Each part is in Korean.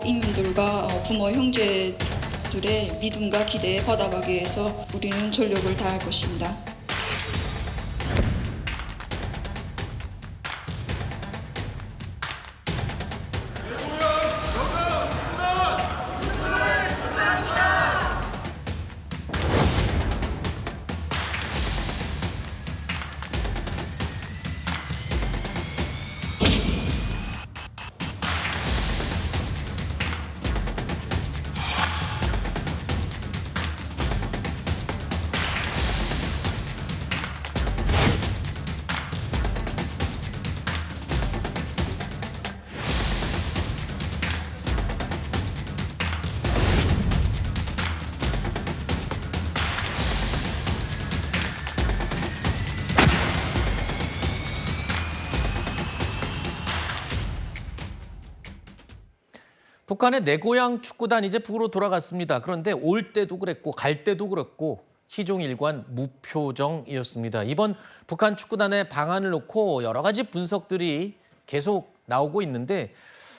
이민들과 부모 형제들의 믿음과 기대에 보답하기 위해서 우리는 전력을 다할 것입니다. 북한의 내 고향 축구단 이제 북으로 돌아갔습니다. 그런데 올 때도 그랬고 갈 때도 그랬고 시종일관 무표정이었습니다. 이번 북한 축구단의 방안을 놓고 여러 가지 분석들이 계속 나오고 있는데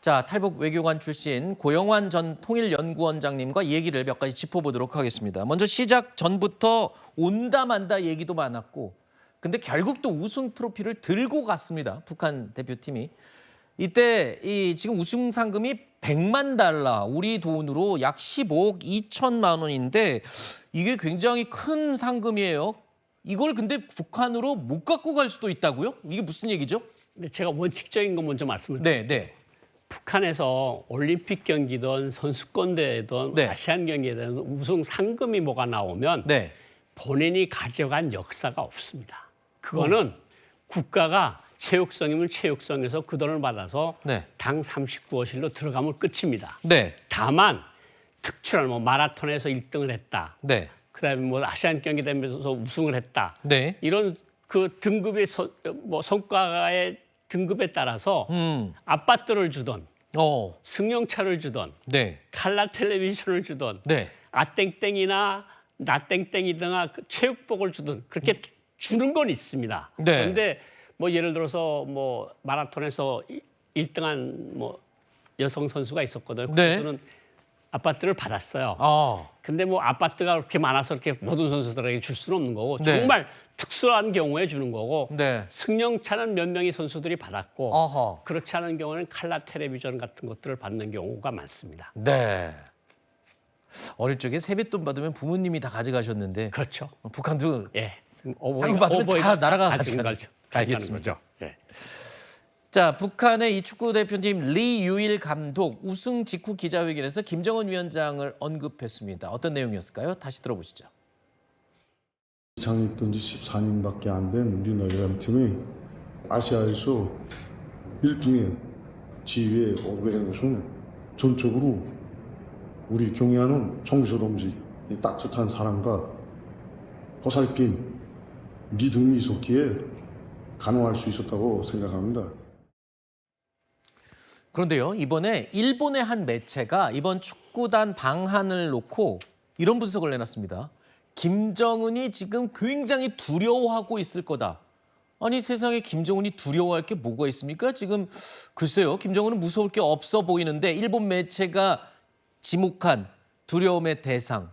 자, 탈북 외교관 출신 고영환 전 통일연구원장님과 얘기를 몇 가지 짚어보도록 하겠습니다. 먼저 시작 전부터 온다 만다 얘기도 많았고 근데 결국 또 우승 트로피를 들고 갔습니다. 북한 대표팀이. 이때 지금 우승 상금이 100만 달러, 우리 돈으로 약 15억 2천만 원인데 이게 굉장히 큰 상금이에요. 이걸 근데 북한으로 못 갖고 갈 수도 있다고요? 이게 무슨 얘기죠? 근데 제가 원칙적인 거 먼저 말씀을 드릴게요. 네. 북한에서 올림픽 경기든 선수권 대회든 네. 아시안 경기든 우승 상금이 뭐가 나오면 네. 본인이 가져간 역사가 없습니다. 그거는 국가가 체육성이면 체육성에서 그 돈을 받아서 네. 당 39호실로 들어가면 끝입니다. 네. 다만 특출한 뭐 마라톤에서 1등을 했다. 네. 그다음에 뭐 아시안 경기 대회에서 우승을 했다. 네. 이런 그 등급의 성과의 등급에 따라서 아파트를 주던 승용차를 주던 네. 칼라 텔레비전을 주던 네. 아땡땡이나 나땡땡이등아 체육복을 주던 그렇게 주는 건 있습니다. 네. 그런데 뭐 예를 들어서 뭐 마라톤에서 1등한 뭐 여성 선수가 있었거든요. 네. 그분은 아파트를 받았어요. 아. 근데 뭐 아파트가 그렇게 많아서 이렇게 모든 선수들에게 줄 수는 없는 거고 네. 정말 특수한 경우에 주는 거고 네. 승용차는 몇 명의 선수들이 받았고 어허. 그렇지 않은 경우는 칼라 텔레비전 같은 것들을 받는 경우가 많습니다. 네. 어릴 적에 세뱃돈 받으면 부모님이 다 가져가셨는데 그렇죠. 북한도 예. 상금 받으면 다 나라가 가져가는 가져가죠. 거죠. 알겠습니다. 예. 자, 북한의 이 축구 대표팀 리유일 감독 우승 직후 기자회견에서 김정은 위원장을 언급했습니다. 어떤 내용이었을까요? 다시 들어보시죠. 창립된 지 14년밖에 안 된 우리 나라팀이 아시아에서 1등의 지위에 오르게 된 것은 전적으로 우리 경애하는 총기소 동지 이 따뜻한 사랑과 보살핌, 믿음이 있었기에 가능할 수 있었다고 생각합니다. 그런데요, 이번에 일본의 한 매체가 이번 축구단 방한을 놓고 이런 분석을 내놨습니다. 김정은이 지금 굉장히 두려워하고 있을 거다. 아니 세상에 김정은이 두려워할 게 뭐가 있습니까? 지금 글쎄요, 김정은은 무서울 게 없어 보이는데 일본 매체가 지목한 두려움의 대상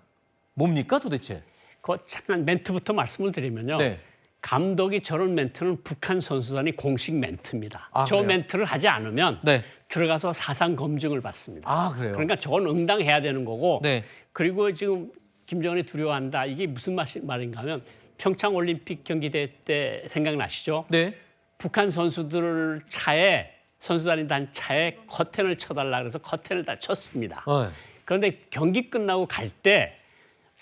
뭡니까 도대체? 그 잠깐 멘트부터 말씀을 드리면요. 네. 감독이 저런 멘트는 북한 선수단이 공식 멘트입니다. 아, 저 그래요? 멘트를 하지 않으면 네. 들어가서 사상 검증을 받습니다. 아, 그래요? 그러니까 저건 응당해야 되는 거고 네. 그리고 지금 김정은이 두려워한다. 이게 무슨 말인가 하면 평창 올림픽 경기대 때 생각나시죠? 네. 북한 선수들 차에 선수단이 단 차에 커튼을 쳐달라 그래서 커튼을 다 쳤습니다. 그런데 경기 끝나고 갈 때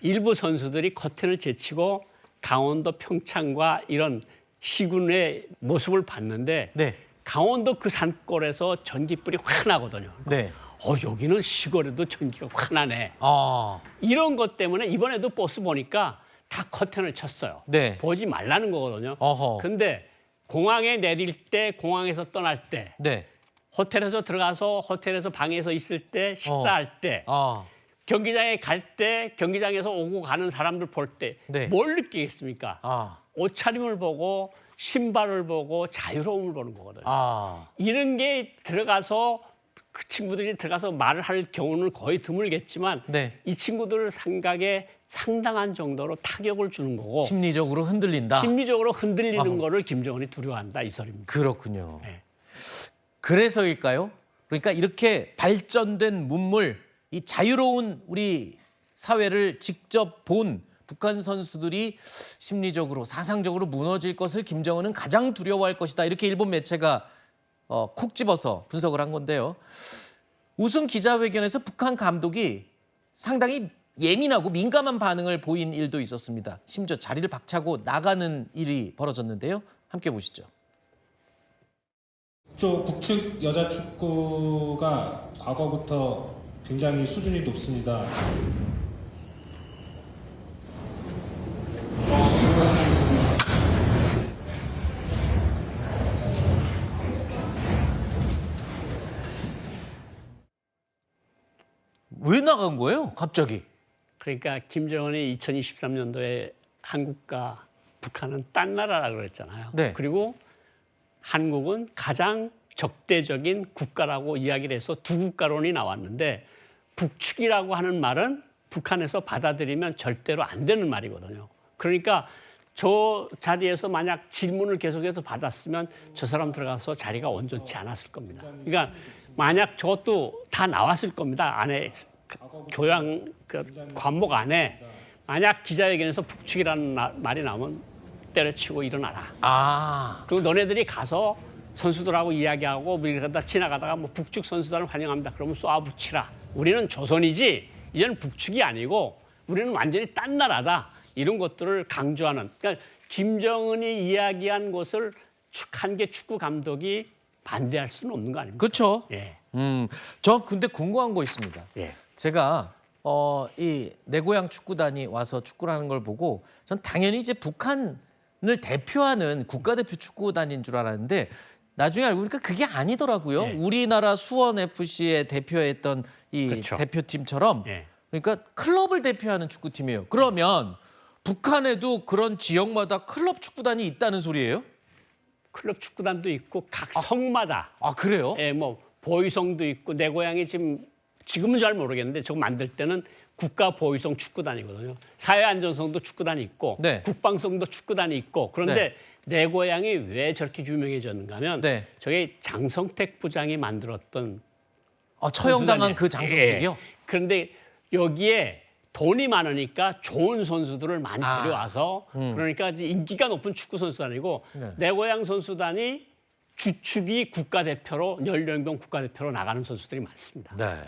일부 선수들이 커튼을 제치고 강원도 평창과 이런 시군의 모습을 봤는데 네. 강원도 그 산골에서 전기불이 확 나거든요. 네. 여기는 시골에도 전기가 확 나네. 아. 이런 것 때문에 이번에도 버스 보니까 다 커튼을 쳤어요. 네. 보지 말라는 거거든요. 어허. 근데 공항에 내릴 때, 공항에서 떠날 때, 네. 호텔에서 들어가서 호텔에서 방에서 있을 때, 식사할 때, 아. 경기장에 갈 때, 경기장에서 오고 가는 사람들 볼 때 뭘 네. 느끼겠습니까? 아. 옷차림을 보고 신발을 보고 자유로움을 보는 거거든요. 아. 이런 게 들어가서 그 친구들이 들어가서 말을 할 경우는 거의 드물겠지만 네. 이 친구들 생각에 상당한 정도로 타격을 주는 거고 심리적으로 흔들린다. 심리적으로 흔들리는 아하. 거를 김정은이 두려워한다 이 소리입니다. 그렇군요. 네. 그래서일까요? 그러니까 이렇게 발전된 문물, 이 자유로운 우리 사회를 직접 본 북한 선수들이 심리적으로 사상적으로 무너질 것을 김정은은 가장 두려워할 것이다. 이렇게 일본 매체가 콕 집어서 분석을 한 건데요. 우승 기자회견에서 북한 감독이 상당히 예민하고 민감한 반응을 보인 일도 있었습니다. 심지어 자리를 박차고 나가는 일이 벌어졌는데요. 함께 보시죠. 북측 여자 축구가 과거부터 굉장히 수준이 높습니다. 왜 나간 거예요? 갑자기. 그러니까 김정은이 2023년도에 한국과 북한은 딴 나라라고 그랬잖아요. 네. 그리고 한국은 가장 적대적인 국가라고 이야기를 해서 두 국가론이 나왔는데 북측이라고 하는 말은 북한에서 받아들이면 절대로 안 되는 말이거든요. 그러니까 저 자리에서 만약 질문을 계속해서 받았으면 저 사람 들어가서 자리가 온전치 않았을 겁니다. 그러니까 만약 저것도 다 나왔을 겁니다. 안에 교양 과목 안에 만약 기자회견에서 북측이라는 말이 나오면 때려치고 일어나라. 아, 그리고 너네들이 가서 선수들하고 이야기하고 우리 그러다 지나가다가 뭐 북측 선수단을 환영합니다. 그러면 쏴붙이라. 우리는 조선이지 이제는 북측이 아니고 우리는 완전히 딴 나라다. 이런 것들을 강조하는. 그러니까 김정은이 이야기한 것을 한 개 축구 감독이 반대할 수는 없는 거 아닙니까? 그렇죠. 예. 저 근데 궁금한 거 있습니다. 예. 제가 이 내 고향 축구단이 와서 축구를 하는 걸 보고 전 당연히 이제 북한을 대표하는 국가대표 축구단인 줄 알았는데 나중에 알고 보니까 그게 아니더라고요. 예. 우리나라 수원 FC에 대표했던 이 그렇죠. 대표팀처럼 예. 그러니까 클럽을 대표하는 축구팀이에요. 그러면 북한에도 그런 지역마다 클럽 축구단이 있다는 소리예요? 클럽 축구단도 있고 각 성마다 아, 그래요? 예, 뭐 보위성도 있고 내 고향이 지금은 잘 모르겠는데 저거 만들 때는 국가 보위성 축구단이거든요. 사회안전성도 축구단이 있고 네. 국방성도 축구단이 있고 그런데 내 고향이 왜 저렇게 유명해졌는가 하면 네. 저게 장성택 부장이 만들었던 처형당한 선수단이에요. 그 장성택이요? 예. 그런데 여기에 돈이 많으니까 좋은 선수들을 많이 데려와서 그러니까 이제 인기가 높은 축구 선수단이고 네. 내 고향 선수단이 주축이 국가대표로 연령병 국가대표로 나가는 선수들이 많습니다. 네.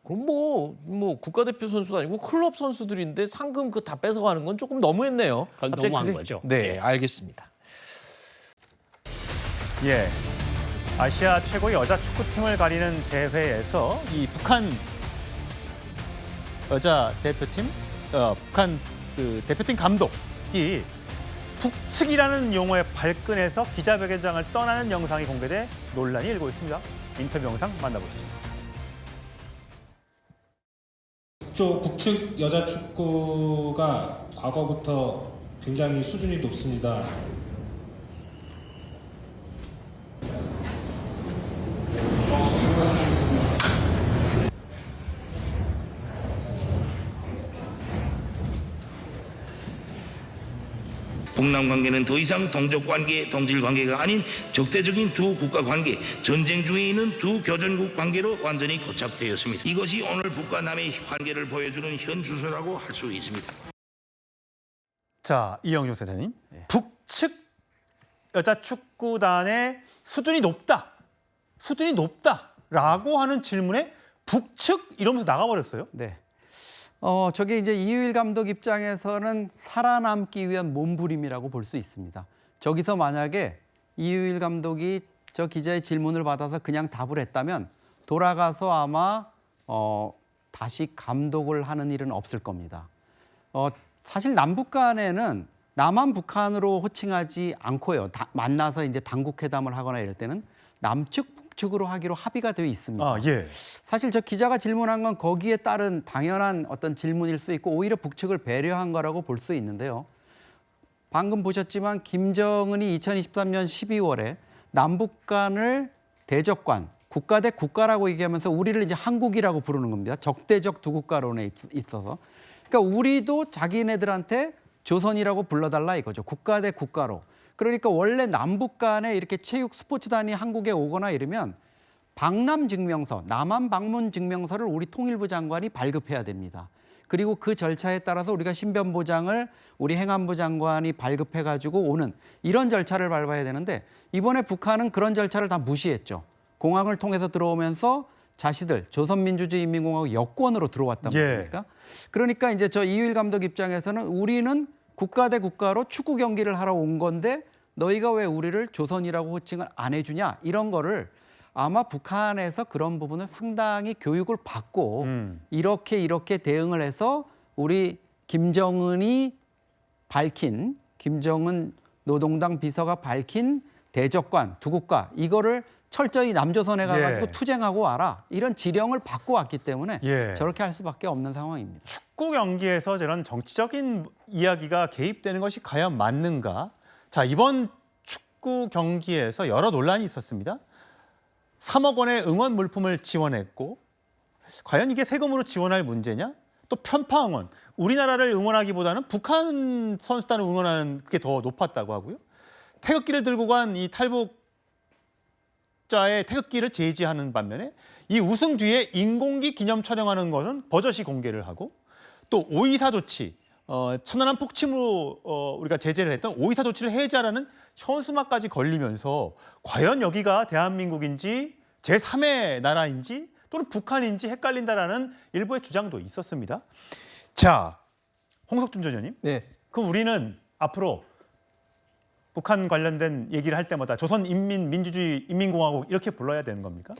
그럼 뭐 국가대표 선수도 아니고 클럽 선수들인데 상금 다 뺏어가는 건 조금 너무했네요. 그건 갑자기 너무한 거죠. 네, 알겠습니다. 예. 아시아 최고의 여자 축구팀을 가리는 대회에서 이 북한 여자 대표팀, 북한 그 대표팀 감독이 북측이라는 용어에 발끈해서 기자회견장을 떠나는 영상이 공개돼 논란이 일고 있습니다. 인터뷰 영상 만나보시죠. 북측 여자 축구가 과거부터 굉장히 수준이 높습니다. 북남 관계는 더 이상 동족 관계, 동질 관계가 아닌 적대적인 두 국가 관계, 전쟁 중에 있는 두 교전국 관계로 완전히 고착되었습니다. 이것이 오늘 북과 남의 관계를 보여주는 현 주소라고 할 수 있습니다. 자, 이영중 센터님. 북측 여자 축구단의 수준이 높다라고 하는 질문에 북측 이러면서 나가버렸어요. 네. 저게 이제 이유일 감독 입장에서는 살아남기 위한 몸부림이라고 볼 수 있습니다. 저기서 만약에 이유일 감독이 저 기자의 질문을 받아서 그냥 답을 했다면 돌아가서 아마 다시 감독을 하는 일은 없을 겁니다. 사실 남북 간에는 남한 북한으로 호칭하지 않고요. 만나서 이제 당국회담을 하거나 이럴 때는 남측 북측으로 하기로 합의가 되어 있습니다. 아, 예. 사실 저 기자가 질문한 건 거기에 따른 당연한 어떤 질문일 수 있고 오히려 북측을 배려한 거라고 볼 수 있는데요. 방금 보셨지만 김정은이 2023년 12월에 남북 간을 대적관, 국가 대 국가라고 얘기하면서 우리를 이제 한국이라고 부르는 겁니다. 적대적 두 국가론에 있어서. 그러니까 우리도 자기네들한테 조선이라고 불러달라 이거죠. 국가 대 국가로. 그러니까 원래 남북 간에 이렇게 체육 스포츠단이 한국에 오거나 이러면 방남 증명서, 남한 방문 증명서를 우리 통일부 장관이 발급해야 됩니다. 그리고 그 절차에 따라서 우리가 신변보장을 우리 행안부 장관이 발급해가지고 오는 이런 절차를 밟아야 되는데 이번에 북한은 그런 절차를 다 무시했죠. 공항을 통해서 들어오면서 자신들 조선민주주의인민공화국 여권으로 들어왔단 말입니까? 그러니까 이제 저 이유일 감독 입장에서는 우리는 국가 대 국가로 축구 경기를 하러 온 건데 너희가 왜 우리를 조선이라고 호칭을 안 해주냐 이런 거를 아마 북한에서 그런 부분을 상당히 교육을 받고 이렇게 대응을 해서 우리 김정은이 밝힌 김정은 노동당 비서가 밝힌 대적관 두 국가 이거를 철저히 남조선에 가가지고 투쟁하고 와라 이런 지령을 받고 왔기 때문에 저렇게 할 수밖에 없는 상황입니다. 축구 경기에서 저런 정치적인 이야기가 개입되는 것이 과연 맞는가? 자, 이번 축구 경기에서 여러 논란이 있었습니다. 3억 원의 응원 물품을 지원했고 과연 이게 세금으로 지원할 문제냐? 또 편파 응원, 우리나라를 응원하기보다는 북한 선수단을 응원하는 그게 더 높았다고 하고요. 태극기를 들고 간 이 탈북자의 태극기를 제지하는 반면에 이 우승 뒤에 인공기 기념 촬영하는 것은 버젓이 공개를 하고 또 오이사 조치, 천안함 폭침으로 우리가 제재를 했던 오이사 조치를 해제하라는 현수막까지 걸리면서 과연 여기가 대한민국인지 제3의 나라인지 또는 북한인지 헷갈린다라는 일부의 주장도 있었습니다. 자, 홍석준 전 의원님. 네. 그럼 우리는 앞으로 북한 관련된 얘기를 할 때마다 조선인민민주주의 인민공화국 이렇게 불러야 되는 겁니까?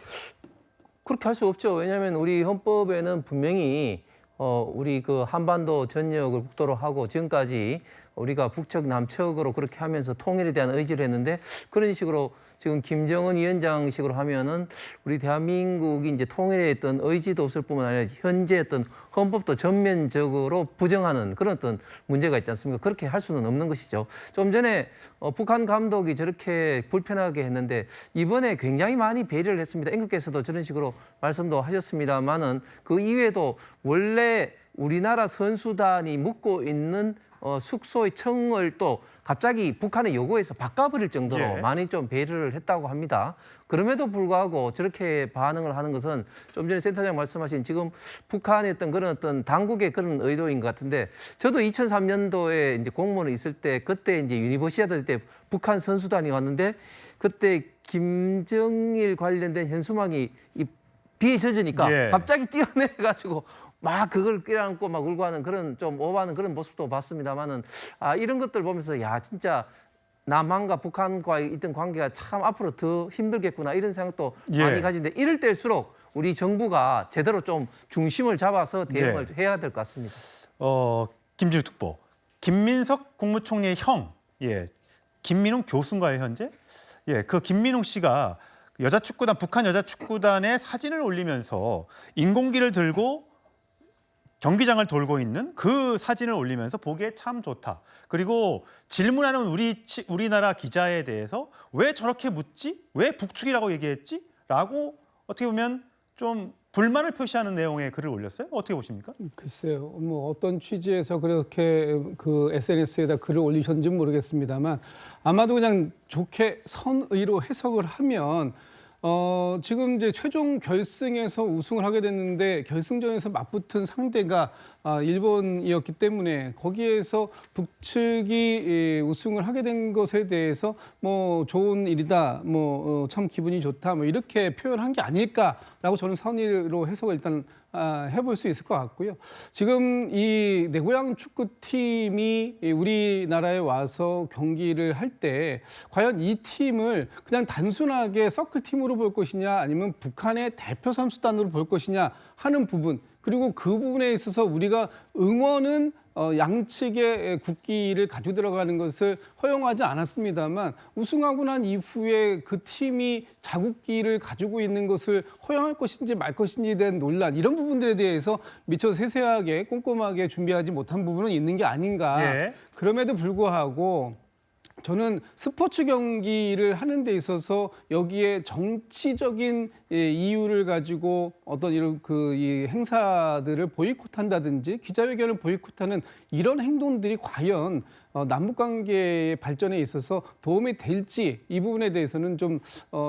그렇게 할 수 없죠. 왜냐하면 우리 헌법에는 분명히 우리 그 한반도 전역을 국도로 하고 지금까지 우리가 북측 남측으로 그렇게 하면서 통일에 대한 의지를 했는데 그런 식으로 지금 김정은 위원장식으로 하면은 우리 대한민국이 이제 통일에 어떤 의지도 없을 뿐만 아니라 현재 어떤 헌법도 전면적으로 부정하는 그런 어떤 문제가 있지 않습니까? 그렇게 할 수는 없는 것이죠. 좀 전에 북한 감독이 저렇게 불편하게 했는데 이번에 굉장히 많이 배려를 했습니다. 앵커께서도 저런 식으로 말씀도 하셨습니다만은 그 이외에도 원래 우리나라 선수단이 묵고 있는 숙소의 청을 또 갑자기 북한의 요구에서 바꿔버릴 정도로 많이 좀 배려를 했다고 합니다. 그럼에도 불구하고 저렇게 반응을 하는 것은 좀 전에 센터장 말씀하신 지금 북한의 어떤 그런 어떤 당국의 그런 의도인 것 같은데 저도 2003년도에 이제 공무원에 있을 때 그때 이제 유니버시아드 때 북한 선수단이 왔는데 그때 김정일 관련된 현수막이 이 비에 젖으니까 갑자기 뛰어내려가지고 막 그걸 끼안고 막 울고 하는 그런 좀 오버하는 그런 모습도 봤습니다만은 이런 것들 보면서 야 진짜 남한과 북한과의 있던 관계가 참 앞으로 더 힘들겠구나 이런 생각도 많이 가지는데 이럴 때일수록 우리 정부가 제대로 좀 중심을 잡아서 대응을 해야 될 것 같습니다. 김지우 특보, 김민석 국무총리의 형, 김민웅 교수인가요 현재? 그 김민웅 씨가 여자축구단 북한 여자축구단의 사진을 올리면서 인공기를 들고 경기장을 돌고 있는 그 사진을 올리면서 보기에 참 좋다. 그리고 질문하는 우리나라 기자에 대해서 왜 저렇게 묻지? 왜 북측이라고 얘기했지? 라고 어떻게 보면 좀 불만을 표시하는 내용의 글을 올렸어요. 어떻게 보십니까? 글쎄요. 뭐 어떤 취지에서 그렇게 그 SNS에다 글을 올리셨는지 모르겠습니다만 아마도 그냥 좋게 선의로 해석을 하면 지금 이제 최종 결승에서 우승을 하게 됐는데 결승전에서 맞붙은 상대가 일본이었기 때문에 거기에서 북측이 우승을 하게 된 것에 대해서 뭐 좋은 일이다, 뭐 참 기분이 좋다, 뭐 이렇게 표현한 게 아닐까라고 저는 선의로 해석을 일단 해볼 수 있을 것 같고요. 지금 이 내 고향 축구팀이 우리나라에 와서 경기를 할 때 과연 이 팀을 그냥 단순하게 서클팀으로 볼 것이냐 아니면 북한의 대표 선수단으로 볼 것이냐 하는 부분 그리고 그 부분에 있어서 우리가 응원은 양측의 국기를 가지고 들어가는 것을 허용하지 않았습니다만 우승하고 난 이후에 그 팀이 자국기를 가지고 있는 것을 허용할 것인지 말 것인지에 대한 논란 이런 부분들에 대해서 미처 세세하게 꼼꼼하게 준비하지 못한 부분은 있는 게 아닌가. 그럼에도 불구하고 저는 스포츠 경기를 하는 데 있어서 여기에 정치적인 이유를 가지고 어떤 이런 이 행사들을 보이콧한다든지 기자회견을 보이콧하는 이런 행동들이 과연 남북 관계의 발전에 있어서 도움이 될지 이 부분에 대해서는 좀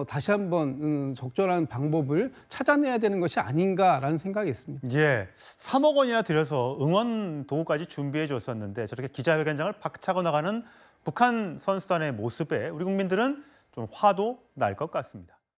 다시 한번 적절한 방법을 찾아내야 되는 것이 아닌가라는 생각이 있습니다. 예, 3억 원이나 들여서 응원 도구까지 준비해 줬었는데 저렇게 기자회견장을 박차고 나가는 북한 선수단의 모습에 우리 국민들은 좀 화도 날 것 같습니다.